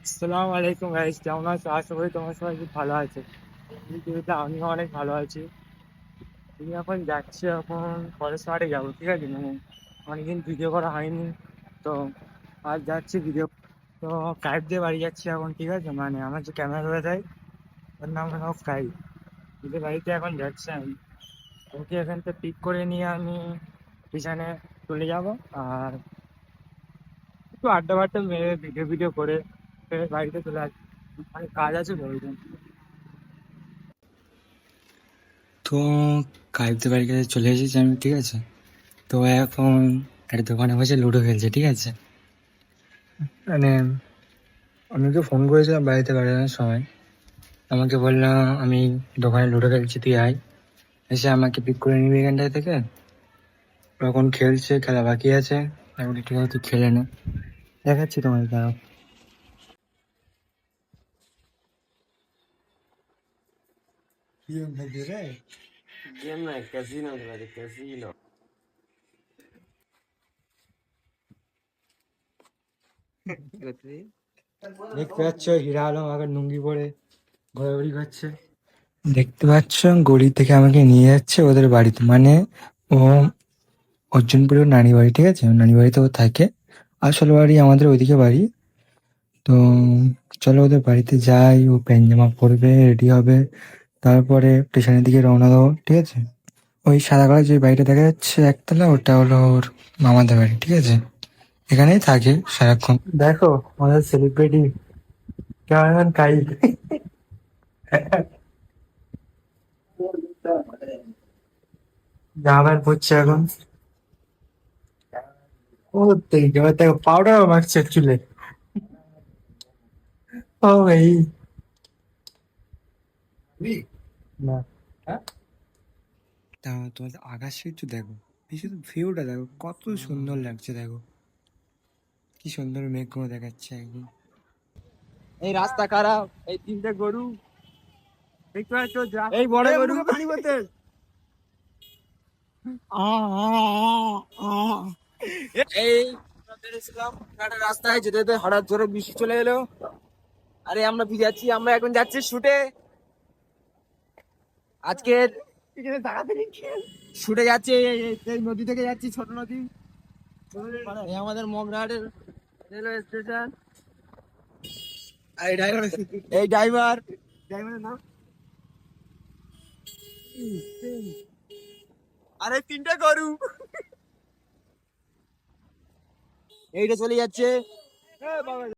আসসালামু আলাইকুম গাইস, কেমন আছো? আশা করি তোমার সবাই খুব ভালো আছে। আমিও অনেক ভালো আছি। তুমি এখন যাচ্ছি, এখন কলেজ মাঠে যাবো, ঠিক আছে? মানে অনেকদিন ভিডিও করা হয়নি, তো আজ যাচ্ছি ভিডিও। তো কাইপ দিয়ে বাড়ি যাচ্ছি এখন, ঠিক আছে? মানে আমার যে ক্যামেরা ধরে দেয় ওর নাম হলো কাইপ। ওদের বাড়িতে এখন যাচ্ছি আমি। ওকে এখান থেকে পিক করে নিয়ে আমি পিছনে চলে যাব, আর একটু আড্ডা বাড্ডা মেরে ভিডিও ভিডিও করে ফের বাড়িতে চলে আসবো। মানে কাজ আছে প্রয়োজন। তো কাইপদের বাড়ির কাছে চলে এসেছি আমি, ঠিক আছে? তো এখন একটা দোকানে বসে লুডো খেলছে, ঠিক আছে? মানে অন্যকে ফোন করেছিলাম বাড়িতে বেড়ানোর সময়, আমাকে বললাম আমি দোকানে লুডো খেলছি, তুই আয়, এসে আমাকে পিক করে নিবি এখানটায় থেকে। এখন খেলছে, খেলা বাকি আছে। আমি বলি ঠিক আছে, তুই খেলে নে, দেখাচ্ছি তোমাকে, দাঁড়াও। কি গেম খেলছিস রে? गेम नहीं कैसीनो खेला थे कैसीनो। দেখতে পাচ্ছ হিরা আলম আগে লুঙ্গি পরে ঘোরাঘুরি করছে। দেখতে পাচ্ছ গলি থেকে আমাকে নিয়ে যাচ্ছে ওদের বাড়িতে, মানে ও অর্জুনপুরের নানি বাড়ি, ঠিক আছে? ওর নানি বাড়িতে ও থাকে। আসল বাড়ি আমাদের ওইদিকে বাড়ি। তো চলো ওদের বাড়িতে যাই, ও প্যান্ট জামা পরবে, রেডি হবে, তারপরে স্টেশনের দিকে রওনা দেবো, ঠিক আছে? ওই সাদা কালার যে বাড়িটা দেখা যাচ্ছে একতলা, ওটা হলো ওর মামাদের বাড়ি, ঠিক আছে? এখানেই থাকে সারাক্ষণ। দেখো আমাদের সেলিব্রিটি ক্যামেরাম্যান কাই জামা প্যান্ট পরছে এখন। ও দেখো, এবার দেখো পাউডার মাখছে চুলে। ও ভাই, না, তা তোমাদের আকাশে একটু দেখো, এই শুধু ভিউটা দেখো, কত সুন্দর লাগছে, দেখো কি সুন্দর মেঘগুলো দেখাচ্ছে একদম। এই রাস্তা খারাপ, এই তিনটে গরু, দেখতে পাচ্ছ যা, এই বড় এই গরু। মুখে পানি পড়তে। এই আমরা বেরিয়েছিলাম একটা রাস্তায় যেতে যেতে হঠাৎ জোরে বৃষ্টি চলে এলো। আরে আমরা ভিজাচ্ছি, আমরা এখন যাচ্ছি শুটে। আজকের শুটে যাচ্ছি, এই নদী থেকে যাচ্ছি, ছোট নদী। এই আমাদের মগরাহাটের রেলওয়ে স্টেশন। এই ড্রাইভার, এই ড্রাইভার, ড্রাইভারের নাম আরে তিনটে গরু এইটা চলে যাচ্ছে।